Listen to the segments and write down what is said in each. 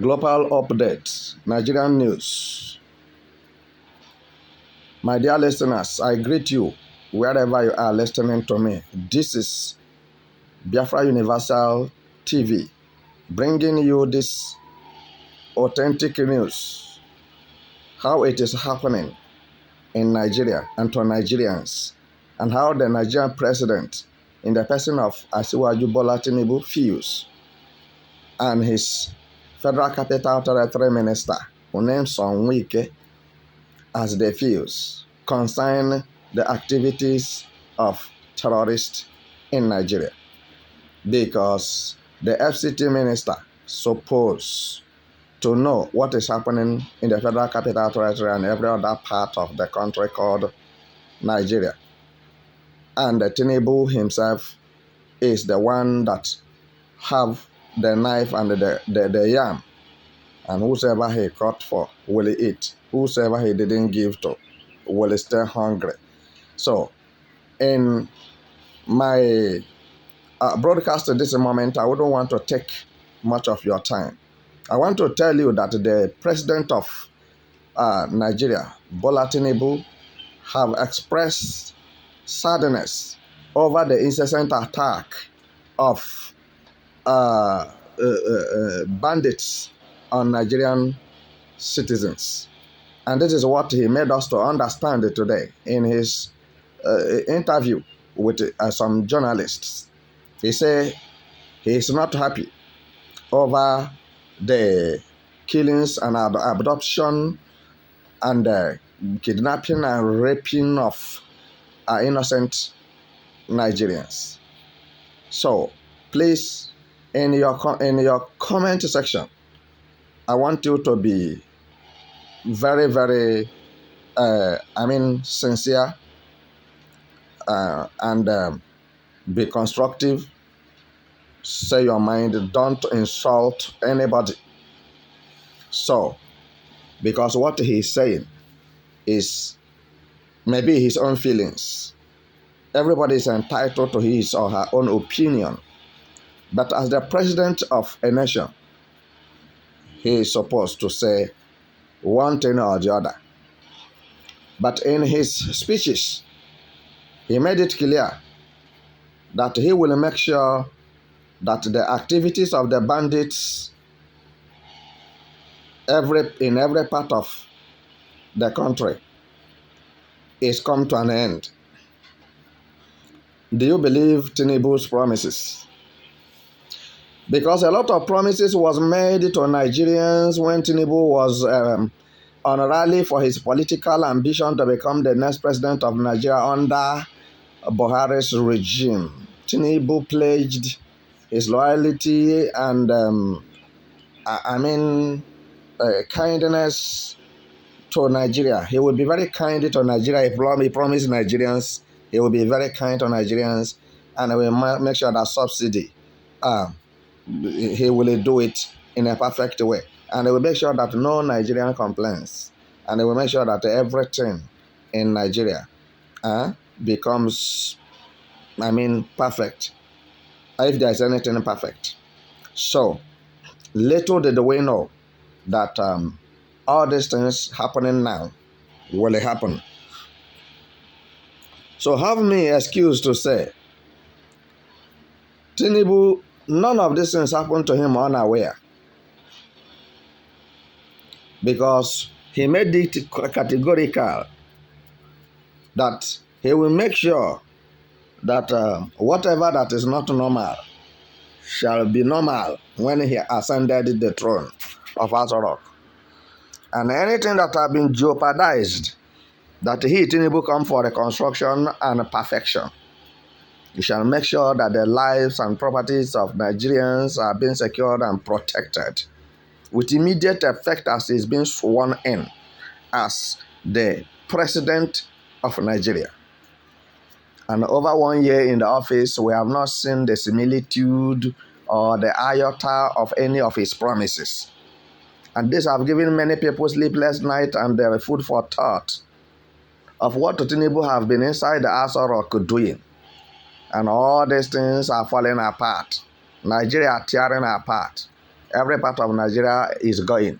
Global updates, Nigerian news. My dear listeners, I greet you wherever you are listening to me. This is Biafra Universal TV, bringing you this authentic news, how it is happening in Nigeria and to Nigerians, and how the Nigerian president, in the person of Asiwaju Bola Tinubu, feels, and his Federal Capital Territory Minister, Unemson Wike, as they feels concern the activities of terrorists in Nigeria. Because the FCT minister supposed to know what is happening in the Federal Capital Territory and every other part of the country called Nigeria. And Tinubu himself is the one that have the knife and the yam. And whosoever he caught for will eat. Whosoever he didn't give to will stay hungry. So, in my broadcast at this moment, I wouldn't want to take much of your time. I want to tell you that the president of Nigeria, Bola Tinubu, have expressed sadness over the incessant attack of bandits on Nigerian citizens. And this is what he made us to understand today in his interview with some journalists. He said he is not happy over the killings and abduction and kidnapping and raping of innocent Nigerians. So please, in your comment section, I want you to be very, very, sincere and be constructive. Say your mind. Don't insult anybody. So, because what he's saying is maybe his own feelings. Everybody is entitled to his or her own opinion. But as the president of a nation, he is supposed to say one thing or the other. But in his speeches, he made it clear that he will make sure that the activities of the bandits in every part of the country is come to an end. Do you believe Tinubu's promises? Because a lot of promises was made to Nigerians when Tinubu was on a rally for his political ambition to become the next president of Nigeria under Buhari's regime. Tinubu pledged his loyalty and kindness to Nigeria. He will be very kind to Nigeria. He promised Nigerians he will be very kind to Nigerians, and he will make sure that subsidy, he will do it in a perfect way. And he will make sure that no Nigerian complains. And he will make sure that everything in Nigeria becomes, perfect. If there is anything perfect. So, little did we know that all these things happening now will happen. So have me excuse to say, Tinubu, none of these things happened to him unaware. Because he made it categorical that he will make sure that whatever that is not normal shall be normal when he ascended the throne of Azarok. And anything that has been jeopardized, that he, Tinubu, come for reconstruction and perfection. He shall make sure that the lives and properties of Nigerians are being secured and protected with immediate effect as he is being sworn in as the president of Nigeria. And over 1 year in the office, we have not seen the similitude or the iota of any of his promises. And this have given many people sleepless night and food for thought of what Tinubu have been inside the Aso Rock doing. And all these things are falling apart. Nigeria tearing apart. every part of Nigeria is going.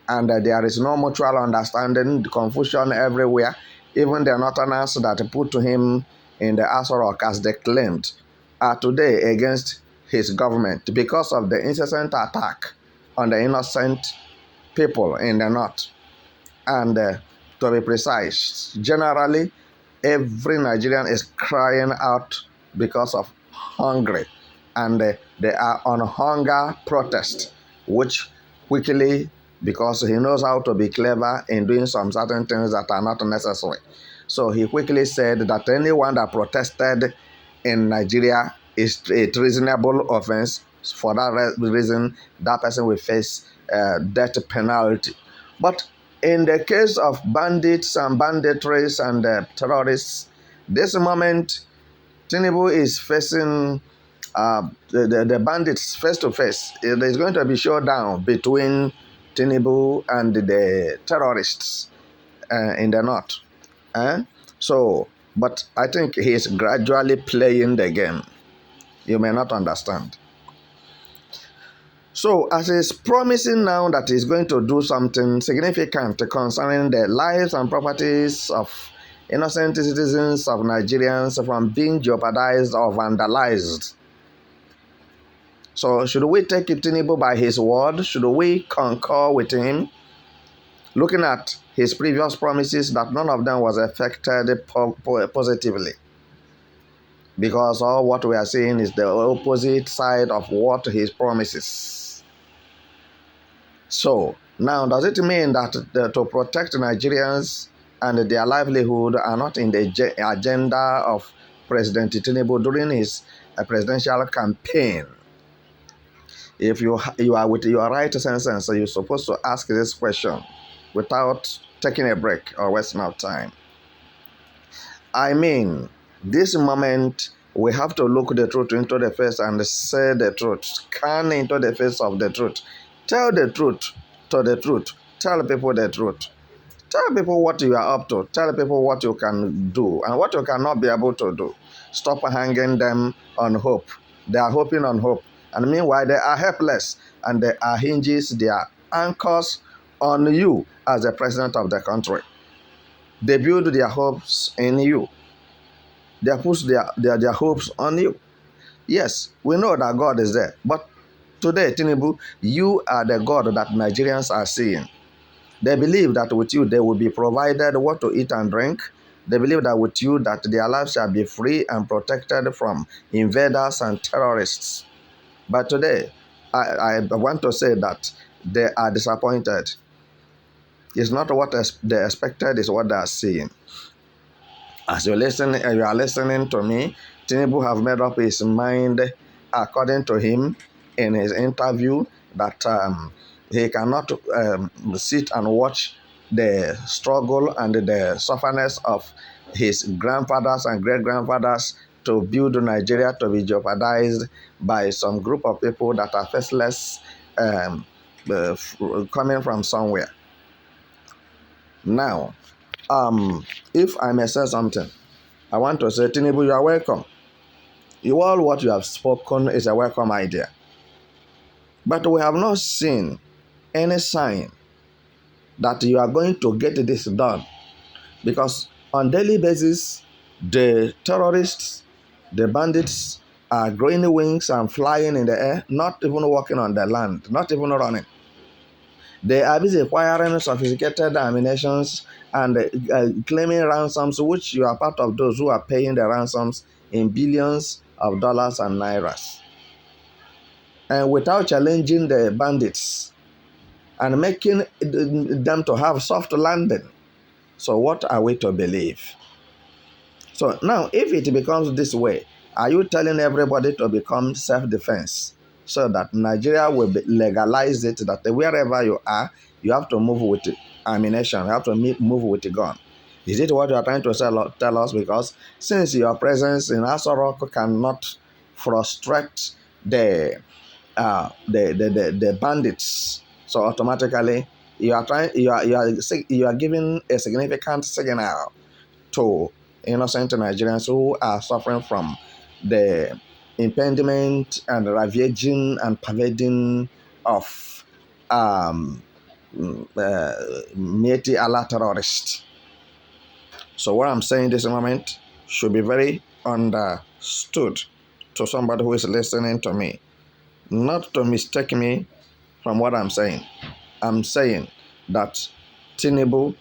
And there is no mutual understanding, confusion everywhere. Even the northerners that put him in the Aso Rock, as they claimed, are today against his government because of the incessant attack on the innocent people in the north. And to be precise, generally, every Nigerian is crying out because of hungry, and they are on hunger protest, which quickly, because he knows how to be clever in doing some certain things that are not necessary. So he quickly said that anyone that protested in Nigeria is a treasonable offense. For that reason, that person will face death penalty. But in the case of bandits and banditries and terrorists, this moment Tinubu is facing the bandits face to face. There's going to be showdown between Tinubu and the terrorists in the north. Eh? So, but I think he is gradually playing the game. You may not understand. So, as he's promising now that he's going to do something significant concerning the lives and properties of innocent citizens of Nigerians from being jeopardized or vandalized. So, should we take Tinubu by his word? Should we concur with him? Looking at his previous promises, that none of them was affected positively. Because all what we are seeing is the opposite side of what he promises. So, now does it mean that to protect Nigerians and their livelihood are not in the agenda of President Tinubu during his presidential campaign? If you are with your right senses, so you're supposed to ask this question without taking a break or wasting our time. I mean, this moment we have to look the truth into the face and say the truth, scan into the face of the truth. Tell the truth to the truth. Tell people the truth. Tell people what you are up to. Tell people what you can do and what you cannot be able to do. Stop hanging them on hope. They are hoping on hope. And meanwhile, they are helpless and they are hinges, they are anchors on you as the president of the country. They build their hopes in you. They put their hopes on you. Yes, we know that God is there. But today, Tinubu, you are the God that Nigerians are seeing. They believe that with you, they will be provided what to eat and drink. They believe that with you, that their lives shall be free and protected from invaders and terrorists. But today, I want to say that they are disappointed. It's not what they expected, it's what they are seeing. As you are listening to me, Tinubu have made up his mind, according to him, in his interview, that he cannot sit and watch the struggle and the sufferness of his grandfathers and great-grandfathers to build Nigeria to be jeopardized by some group of people that are faceless, coming from somewhere. Now, if I may say something, I want to say, Tinubu, you are welcome. All what you have spoken is a welcome idea. But we have not seen any sign that you are going to get this done. Because on daily basis, the terrorists, the bandits are growing wings and flying in the air, not even walking on the land, not even running. They are busy acquiring sophisticated ammunitions and claiming ransoms, which you are part of those who are paying the ransoms in billions of dollars and nairas. And without challenging the bandits and making them to have soft landing. So what are we to believe? So now, if it becomes this way, are you telling everybody to become self-defense so that Nigeria will legalize it, that wherever you are, you have to move with ammunition, you have to move with a gun? Is it what you are trying to tell us? Because since your presence in Aso Rock cannot frustrate the bandits, so automatically you are giving a significant signal to innocent Nigerians who are suffering from the impediment and ravaging and pervading of Mieti Allah terrorists. So what I'm saying this moment should be very understood to somebody who is listening to me. Not to mistake me from what I'm saying. I'm saying that Tinubu,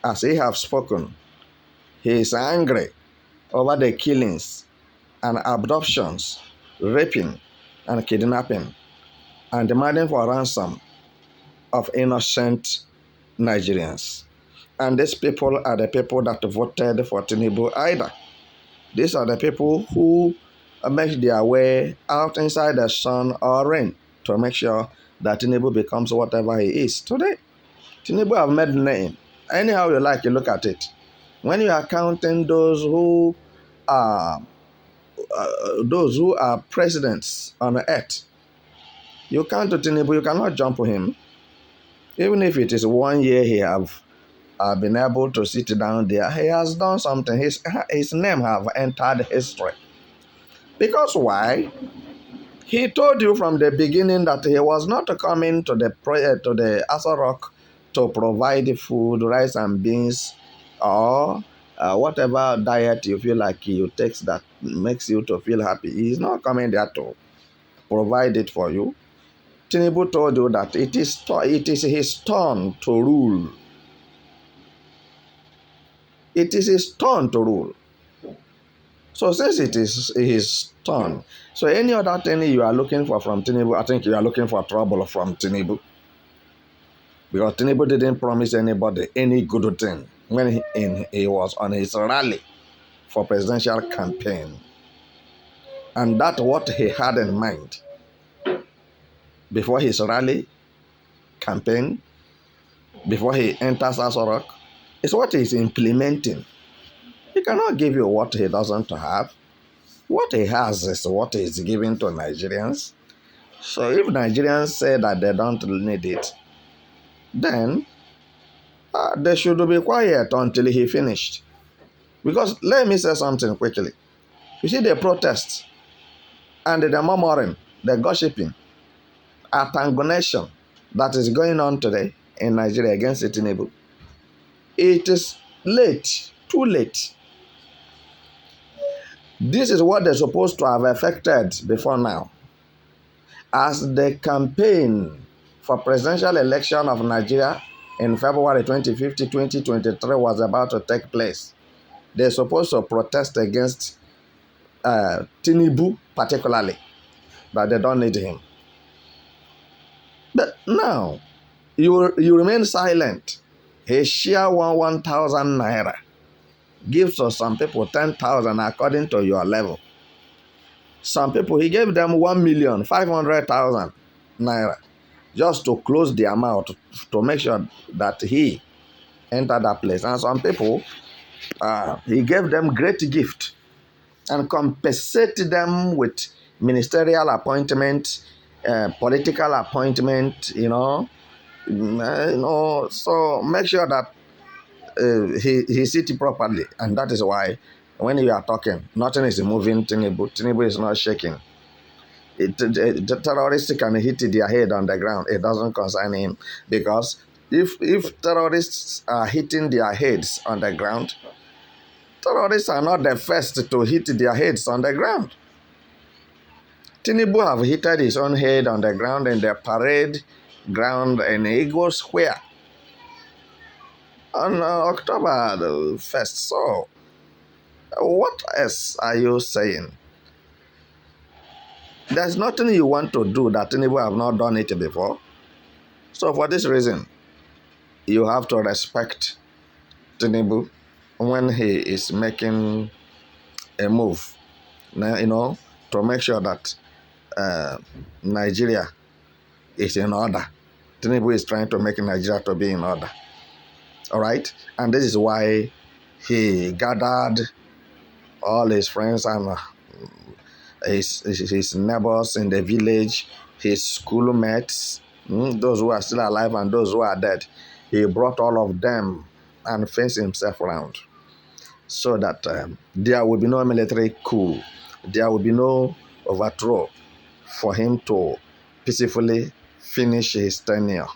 as he have spoken, he is angry over the killings and abductions, raping and kidnapping, and demanding for ransom of innocent Nigerians. And these people are the people that voted for Tinubu either. These are the people who make their way out inside the sun or rain to make sure that Tinubu becomes whatever he is today. Tinubu have made name. Anyhow you like, you look at it. When you are counting those who are presidents on earth, you count Tinubu, you cannot jump him. Even if it is 1 year he have been able to sit down there, he has done something. His name have entered history. Because why? He told you from the beginning that he was not coming to the Aso Rock to provide food, rice and beans, or whatever diet you feel like you take that makes you to feel happy. He's not coming there to provide it for you. Tinubu told you that it is his turn to rule. It is his turn to rule. So since it is his turn, so any other thing you are looking for from Tinubu, I think you are looking for trouble from Tinubu. Because Tinubu didn't promise anybody any good thing when he was on his rally for presidential campaign. And that's what he had in mind before his rally campaign, before he enters Aso Rock. It's what he's implementing. He cannot give you what he doesn't have. What he has is what he's giving to Nigerians. So if Nigerians say that they don't need it, then they should be quiet until he finished. Because let me say something quickly. You see the protests and the murmuring, the gossiping, antagonization that is going on today in Nigeria against Tinubu. It is late, too late. This is what they're supposed to have effected before now. As the campaign for presidential election of Nigeria in February 25th, 2023 was about to take place, they're supposed to protest against Tinubu particularly, that they don't need him. But now, you remain silent. He share 1,000 naira. Gives to some people 10,000 according to your level. Some people, he gave them 1,500,000 naira just to close their mouth to make sure that he entered that place. And some people, he gave them great gift and compensated them with ministerial appointment, political appointment, so make sure that he sit properly. And that is why when you are talking, nothing is moving Tinubu. Tinubu is not shaking. The terrorists can hit their head on the ground. It doesn't concern him, because if terrorists are hitting their heads on the ground, terrorists are not the first to hit their heads on the ground. Tinubu have hit his own head on the ground in the parade ground in Eagle Square on October the 1st. So, what else are you saying? There's nothing you want to do that Tinubu have not done it before. So, for this reason, you have to respect Tinubu when he is making a move, to make sure that Nigeria is in order. Tinubu is trying to make Nigeria to be in order. All right? And this is why he gathered all his friends and his neighbors in the village, his schoolmates, those who are still alive and those who are dead. He brought all of them and faced himself around so that there will be no military coup. There will be no overthrow for him to peacefully finish his tenure.